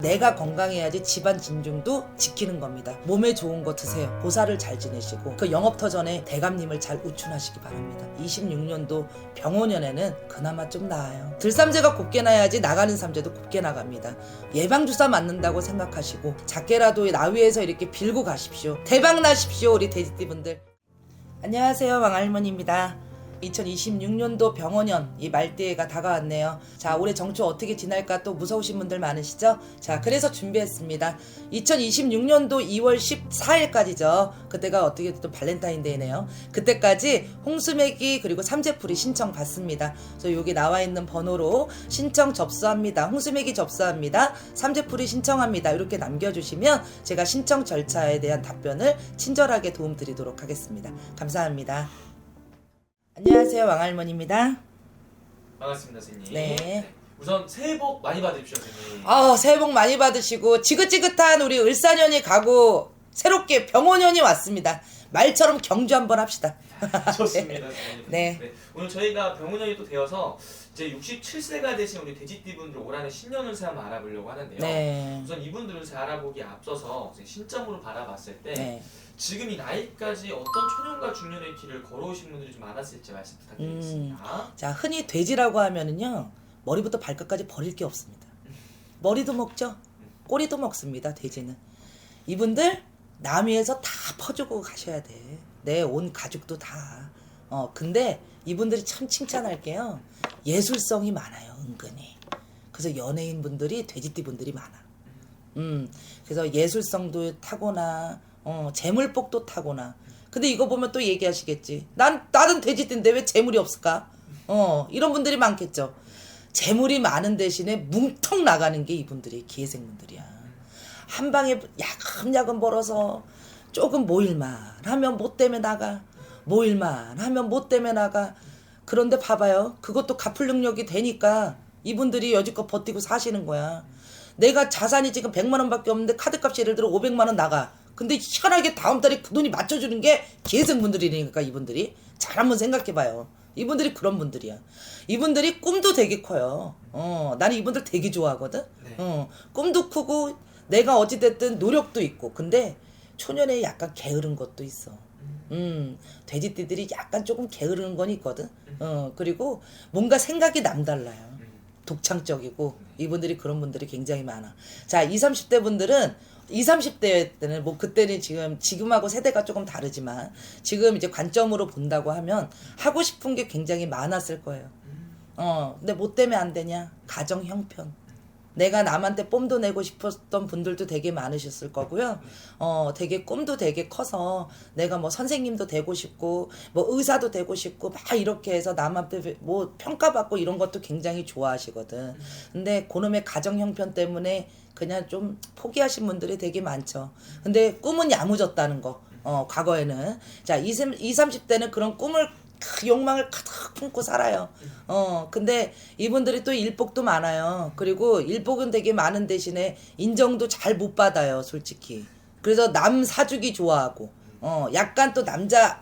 내가 건강해야지 집안 진중도 지키는 겁니다. 몸에 좋은 거 드세요. 보살을 잘 지내시고 그 영업터 전에 대감님을 잘 우춘하시기 바랍니다. 26년도 병원년에는 그나마 좀 나아요. 들삼재가 곱게 나야지 나가는 삼재도 곱게 나갑니다. 예방주사 맞는다고 생각하시고 작게라도 나위에서 이렇게 빌고 가십시오. 대박 나십시오 우리 돼지띠분들. 안녕하세요, 왕할머니입니다. 2026년도 병원년 이 말띠가 다가왔네요. 자, 올해 정초 어떻게 지날까 또 무서우신 분들 많으시죠? 자, 그래서 준비했습니다. 2026년도 2월 14일까지죠. 그때가 어떻게 또 발렌타인데이네요. 그때까지 홍수매기 그리고 삼재풀이 신청 받습니다. 그래서 여기 나와 있는 번호로 신청 접수합니다. 홍수매기 접수합니다. 삼재풀이 신청합니다. 이렇게 남겨주시면 제가 신청 절차에 대한 답변을 친절하게 도움드리도록 하겠습니다. 감사합니다. 안녕하세요, 왕할머니입니다. 반갑습니다, 선생님. 네. 우선 새해 복 많이 받으십시오, 선생님. 새해 복 많이 받으시고 지긋지긋한 우리 을사년이 가고 새롭게 병원년이 왔습니다. 말처럼 경주 한번 합시다. 좋습니다, 선생님. 네. 오늘 저희가 병원년이 또 되어서 이제 67세가 되신 우리 돼지띠분들 올 한해 신년운세 한번 알아보려고 하는데요. 네. 우선 이분들 운세 알아보기에 앞서서 신점으로 바라봤을 때 네. 지금 이 나이까지 어떤 초년과 중년의 길을 걸어오신 분들이 좀 많았을지 말씀 부탁드리겠습니다. 자, 흔히 돼지라고 하면은요, 머리부터 발끝까지 버릴 게 없습니다. 머리도 먹죠. 꼬리도 먹습니다. 돼지는. 이분들 남위에서 다 퍼주고 가셔야 돼. 내 온 가족도 다. 근데 이분들이 참 칭찬할게요. 예술성이 많아요, 은근히. 그래서 연예인분들이 돼지띠분들이 많아. 그래서 예술성도 타고나, 재물복도 타고나. 근데 이거 보면 또 얘기하시겠지. 나는 돼지띠인데 왜 재물이 없을까? 이런 분들이 많겠죠. 재물이 많은 대신에 뭉텅 나가는 게 이분들이 기회생분들이야. 한 방에 야금야금 벌어서 조금 모일만 하면 못 되면 나가. 모일만 하면 못 되면 나가. 그런데 봐봐요. 그것도 갚을 능력이 되니까 이분들이 여지껏 버티고 사시는 거야. 내가 자산이 지금 100만 원밖에 없는데 카드값이 예를 들어 500만 원 나가. 근데 희한하게 다음 달에 그 돈이 맞춰주는 게 기회생분들이니까 이분들이. 잘 한번 생각해봐요. 이분들이 그런 분들이야. 이분들이 꿈도 되게 커요. 나는 이분들 되게 좋아하거든. 네. 꿈도 크고 내가 어찌됐든 노력도 있고. 근데 초년에 약간 게으른 것도 있어. 돼지띠들이 약간 조금 게으른 건 있거든. 그리고 뭔가 생각이 남달라요. 독창적이고 이분들이 그런 분들이 굉장히 많아. 자, 20, 30대 분들은 20, 30대 때는 뭐 그때는 지금하고 세대가 조금 다르지만 지금 이제 관점으로 본다고 하면 하고 싶은 게 굉장히 많았을 거예요. 근데 뭐 때문에 안 되냐? 가정 형편. 내가 남한테 뽐도 내고 싶었던 분들도 되게 많으셨을 거고요. 되게 꿈도 되게 커서 내가 뭐 선생님도 되고 싶고 뭐 의사도 되고 싶고 막 이렇게 해서 남한테 뭐 평가받고 이런 것도 굉장히 좋아하시거든. 근데 그놈의 가정 형편 때문에 그냥 좀 포기하신 분들이 되게 많죠. 근데 꿈은 야무졌다는 거. 과거에는. 자, 20, 30대는 그런 꿈을 욕망을 가득 품고 살아요. 근데 이분들이 또 일복도 많아요. 그리고 일복은 되게 많은 대신에 인정도 잘 못 받아요, 솔직히. 그래서 남 사주기 좋아하고, 약간 또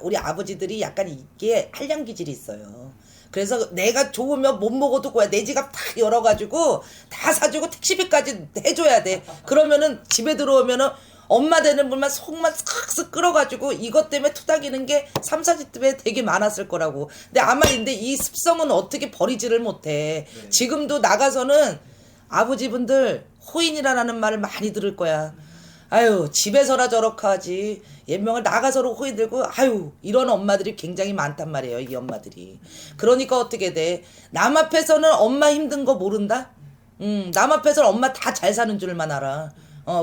우리 아버지들이 약간 이게 한량 기질이 있어요. 그래서 내가 좋으면 못 먹어도 거야. 내 지갑 탁 열어가지고 다 사주고 택시비까지 해줘야 돼. 그러면은 집에 들어오면은 엄마 되는 분만 속만 싹싹 끓어가지고 이것 때문에 투닥이는 게 3, 40대 되게 많았을 거라고. 근데 이 습성은 어떻게 버리지를 못해. 네. 지금도 나가서는 아버지분들 호인이라는 말을 많이 들을 거야. 아유, 집에서라 저렇게 하지. 옛명을 나가서로 호인 들고, 아유, 이런 엄마들이 굉장히 많단 말이에요, 이 엄마들이. 그러니까 어떻게 돼? 남 앞에서는 엄마 힘든 거 모른다? 남 앞에서는 엄마 다 잘 사는 줄만 알아.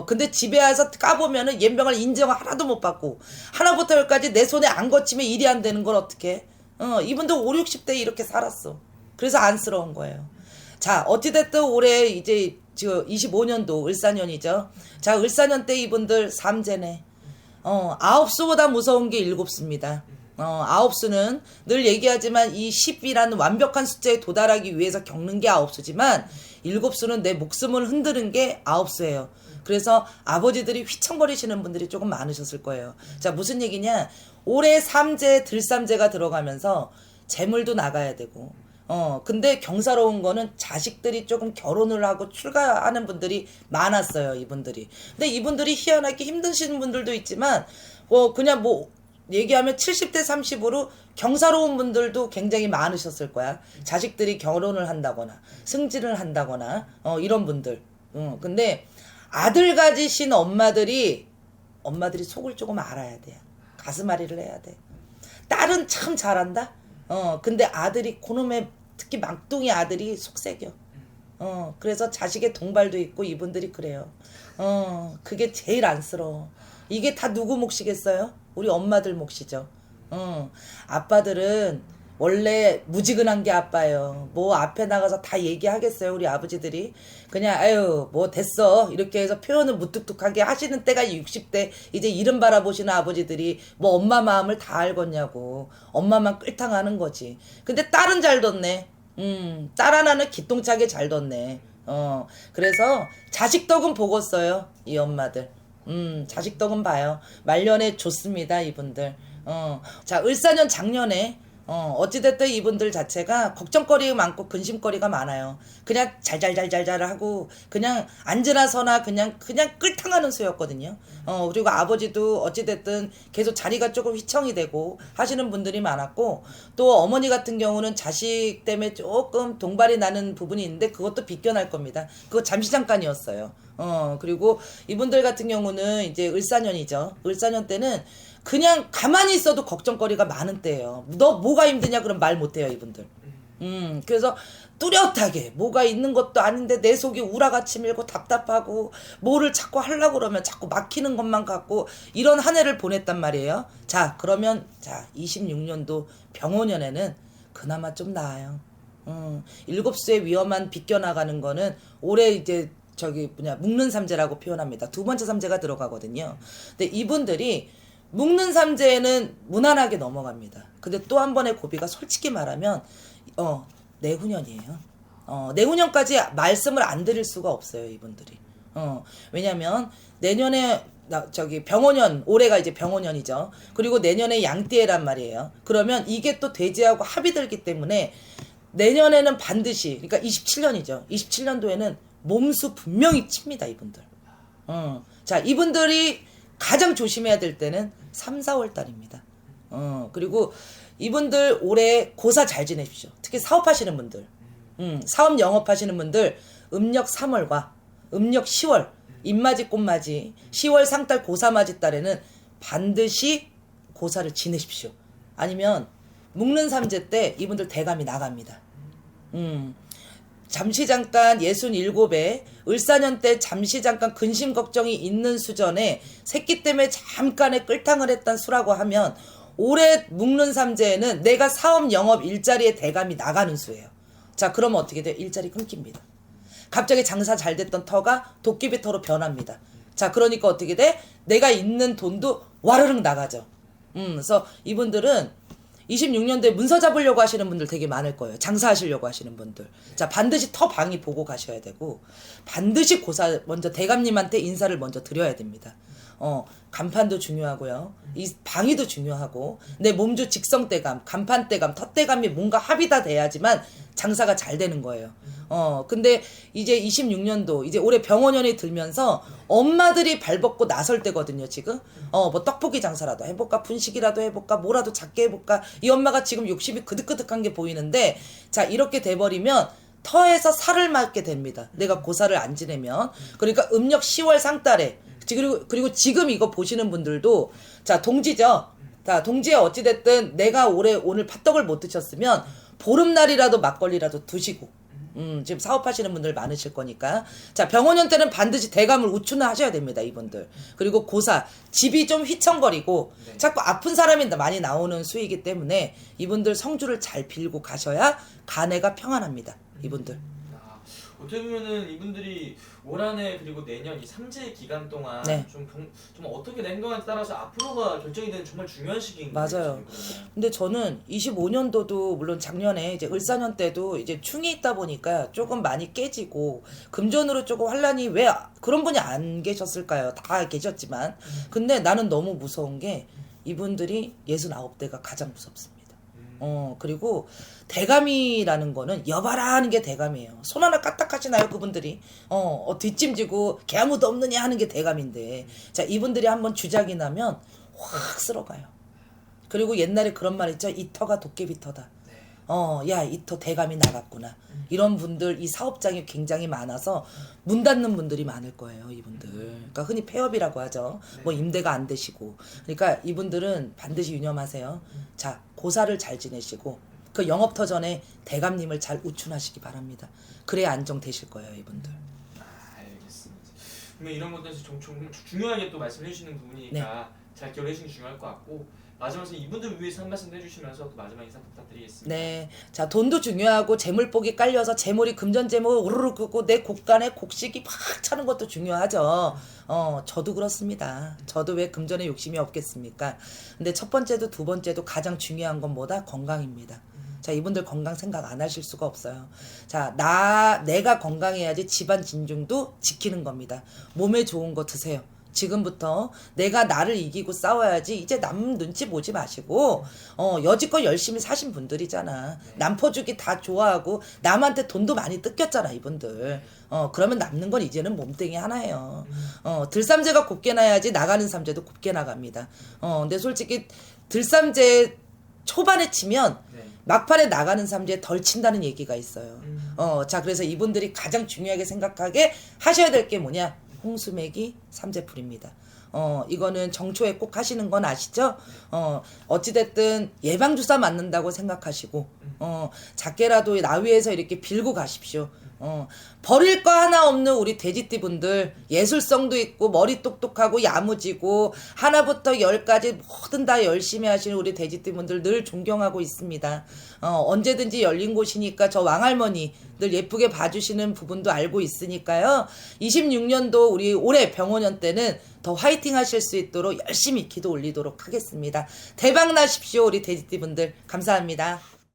근데 집에 와서 까보면은 옛명을 인정 하나도 못 받고 하나부터 열까지 내 손에 안 거치면 일이 안 되는 걸 어떡해. 이분도 5, 60대에 이렇게 살았어. 그래서 안쓰러운 거예요. 자, 어찌됐든 올해 이제 지금 25년도 을사년이죠. 자, 을사년 때 이분들 삼재네. 9수보다 무서운 게 7수입니다. 9수는 늘 얘기하지만 이 10이라는 완벽한 숫자에 도달하기 위해서 겪는 게 9수지만 7수는 내 목숨을 흔드는 게 9수예요. 그래서 아버지들이 휘청거리시는 분들이 조금 많으셨을 거예요. 자, 무슨 얘기냐? 올해 삼재, 들삼재가 들어가면서 재물도 나가야 되고 근데 경사로운 거는 자식들이 조금 결혼을 하고 출가하는 분들이 많았어요, 이분들이. 근데 이분들이 희한하게 힘드신 분들도 있지만, 그냥 뭐, 얘기하면 70대 30으로 경사로운 분들도 굉장히 많으셨을 거야. 자식들이 결혼을 한다거나, 승진을 한다거나, 이런 분들. 근데 아들 가지신 엄마들이 속을 조금 알아야 돼요. 가슴앓이를 해야 돼. 딸은 참 잘한다? 근데 아들이, 그놈의, 특히 막둥이 아들이 속색여. 그래서 자식의 동발도 있고 이분들이 그래요. 그게 제일 안쓰러워. 이게 다 누구 몫이겠어요? 우리 엄마들 몫이죠. 아빠들은 원래 무지근한 게 아빠예요. 뭐 앞에 나가서 다 얘기하겠어요, 우리 아버지들이. 그냥 아유 뭐 됐어 이렇게 해서 표현을 무뚝뚝하게 하시는 때가 60대 이제 이름 바라보시는 아버지들이 뭐 엄마 마음을 다 알겠냐고. 엄마만 끌탕하는 거지. 근데 딸은 잘 뒀네. 딸 하나는 기똥차게 잘 뒀네. 그래서 자식 덕은 보고 써요, 이 엄마들. 자식 덕은 봐요. 말년에 좋습니다, 이분들. 자, 을사년 작년에 어찌됐든 이분들 자체가 걱정거리 많고 근심거리가 많아요. 그냥 잘잘잘잘잘 하고 그냥 앉으나 서나 그냥 끌탕하는 수였거든요. 그리고 아버지도 어찌됐든 계속 자리가 조금 휘청이 되고 하시는 분들이 많았고, 또 어머니 같은 경우는 자식 때문에 조금 동발이 나는 부분이 있는데 그것도 비껴날 겁니다. 그거 잠시 잠깐이었어요. 그리고 이분들 같은 경우는 이제 을사년이죠. 을사년 때는 그냥 가만히 있어도 걱정거리가 많은 때예요. 너 뭐가 힘드냐 그럼 말 못해요, 이분들. 그래서 뚜렷하게 뭐가 있는 것도 아닌데 내 속이 우라같이 밀고 답답하고 뭐를 자꾸 하려고 그러면 자꾸 막히는 것만 갖고 이런 한 해를 보냈단 말이에요. 자, 그러면 26년도 병오년에는 그나마 좀 나아요. 7수의 위험한 비껴나가는 거는 올해 이제 묶는 삼재라고 표현합니다. 두 번째 삼재가 들어가거든요. 근데 이분들이 묶는 삼재에는 무난하게 넘어갑니다. 근데 또 한 번의 고비가 솔직히 말하면 내후년이에요. 내후년까지 말씀을 안 드릴 수가 없어요, 이분들이. 왜냐면 내년에 병오년, 올해가 이제 병오년이죠. 그리고 내년에 양띠해란 말이에요. 그러면 이게 또 돼지하고 합이 들기 때문에 내년에는 반드시, 그러니까 27년이죠. 27년도에는 몸수 분명히 칩니다, 이분들. 자, 이분들이 가장 조심해야 될 때는 3, 4월 달입니다. 그리고 이분들 올해 고사 잘 지내십시오. 특히 사업하시는 분들. 사업 영업하시는 분들 음력 3월과 음력 10월, 입맞이 꽃맞이, 10월 상달 고사맞이 달에는 반드시 고사를 지내십시오. 아니면 묶는 삼재 때 이분들 대감이 나갑니다. 잠시 잠깐 67에 을사년 때 잠시 잠깐 근심 걱정이 있는 수전에 새끼 때문에 잠깐의 끌탕을 했던 수라고 하면 올해 묶는 삼재에는 내가 사업 영업 일자리에 대감이 나가는 수예요. 자, 그러면 어떻게 돼요? 일자리 끊깁니다. 갑자기 장사 잘 됐던 터가 도깨비 터로 변합니다. 자, 그러니까 어떻게 돼? 내가 있는 돈도 와르륵 나가죠. 그래서 이분들은 26년도에 문서 잡으려고 하시는 분들 되게 많을 거예요. 장사하시려고 하시는 분들. 자, 반드시 터 방위 보고 가셔야 되고, 반드시 고사 먼저 대감님한테 인사를 먼저 드려야 됩니다. 간판도 중요하고요. 이 방위도 중요하고, 내 몸주 직성대감, 간판대감, 텃대감이 뭔가 합이 다 돼야지만 장사가 잘 되는 거예요. 근데 이제 26년도, 이제 올해 병원년이 들면서 엄마들이 발벗고 나설 때거든요, 지금. 뭐 떡볶이 장사라도 해볼까, 분식이라도 해볼까, 뭐라도 작게 해볼까. 이 엄마가 지금 욕심이 그득그득한 게 보이는데, 자, 이렇게 돼버리면 터에서 살을 맞게 됩니다. 내가 고사를 안 지내면. 그러니까 음력 10월 상달에, 그리고 지금 이거 보시는 분들도, 자, 동지죠. 자, 동지에 어찌됐든 내가 오늘 팥떡을 못 드셨으면 보름날이라도 막걸리라도 드시고, 지금 사업하시는 분들 많으실 거니까. 자, 병원년 때는 반드시 대감을 우춘을 하셔야 됩니다, 이분들. 그리고 고사, 집이 좀 휘청거리고, 네. 자꾸 아픈 사람이 많이 나오는 수이기 때문에 이분들 성주를 잘 빌고 가셔야 간해가 평안합니다, 이분들. 어떻게 보면은 이분들이 올 한해 그리고 내년 이 3재 기간 동안 네. 좀 어떻게 행동하냐에 따라서 앞으로가 결정이 되는 정말 중요한 시기인 거예요. 맞아요. 근데 저는 25년도도 물론 작년에 이제 을사년 때도 이제 충이 있다 보니까 조금 많이 깨지고 금전으로 조금 환란이 왜 그런 분이 안 계셨을까요? 다 계셨지만. 근데 나는 너무 무서운 게 이분들이 69대가 가장 무섭습니다. 그리고 대감이라는 거는 여봐라 하는 게 대감이에요. 손 하나 까딱하시나요 그분들이? 뒷짐지고 개 아무도 없느냐 하는 게 대감인데, 자 이분들이 한번 주작이 나면 확 쓸어가요. 그리고 옛날에 그런 말 있죠. 이 터가 도깨비 터다. 야, 이 터 대감이 나갔구나. 이런 분들, 이 사업장이 굉장히 많아서 문 닫는 분들이 많을 거예요, 이분들. 그러니까 흔히 폐업이라고 하죠. 뭐 임대가 안 되시고. 그러니까 이분들은 반드시 유념하세요. 자, 고사를 잘 지내시고 그 영업터 전에 대감님을 잘 우춘하시기 바랍니다. 그래야 안정되실 거예요, 이분들. 알겠습니다. 그러면 이런 것들에서 좀 중요하게 또 말씀해 주시는 부분이니까 잘 기억해 주시는 게 중요할 것 같고, 마지막으로 이분들 위해서 한 말씀 해주시면서 또 마지막 인사 부탁드리겠습니다. 네, 자 돈도 중요하고 재물복이 깔려서 재물이 금전재물 우르르 끄고 내 곡간에 곡식이 팍 차는 것도 중요하죠. 저도 그렇습니다. 저도 왜 금전에 욕심이 없겠습니까? 근데 첫 번째도 두 번째도 가장 중요한 건 뭐다? 건강입니다. 자, 이분들 건강 생각 안 하실 수가 없어요. 자, 내가 건강해야지 집안 진중도 지키는 겁니다. 몸에 좋은 거 드세요. 지금부터 내가 나를 이기고 싸워야지. 이제 남 눈치 보지 마시고 여지껏 열심히 사신 분들이잖아. 남 퍼주기 다 좋아하고 남한테 돈도 많이 뜯겼잖아 이분들. 그러면 남는 건 이제는 몸뚱이 하나예요. 들삼재가 곱게 나야지 나가는 삼재도 곱게 나갑니다. 근데 솔직히 들삼재 초반에 치면 막판에 나가는 삼재 덜 친다는 얘기가 있어요. 자, 그래서 이분들이 가장 중요하게 생각하게 하셔야 될 게 뭐냐? 홍수매기 삼재풀입니다. 이거는 정초에 꼭 하시는 건 아시죠? 어찌됐든 예방주사 맞는다고 생각하시고, 작게라도 나위에서 이렇게 빌고 가십시오. 버릴 거 하나 없는 우리 돼지띠분들, 예술성도 있고 머리 똑똑하고 야무지고 하나부터 열까지 뭐든 다 열심히 하시는 우리 돼지띠분들 늘 존경하고 있습니다. 언제든지 열린 곳이니까 저 왕할머니 늘 예쁘게 봐주시는 부분도 알고 있으니까요. 26년도 우리 올해 병원년 때는 더 화이팅 하실 수 있도록 열심히 기도 올리도록 하겠습니다. 대박 나십시오 우리 돼지띠분들. 감사합니다.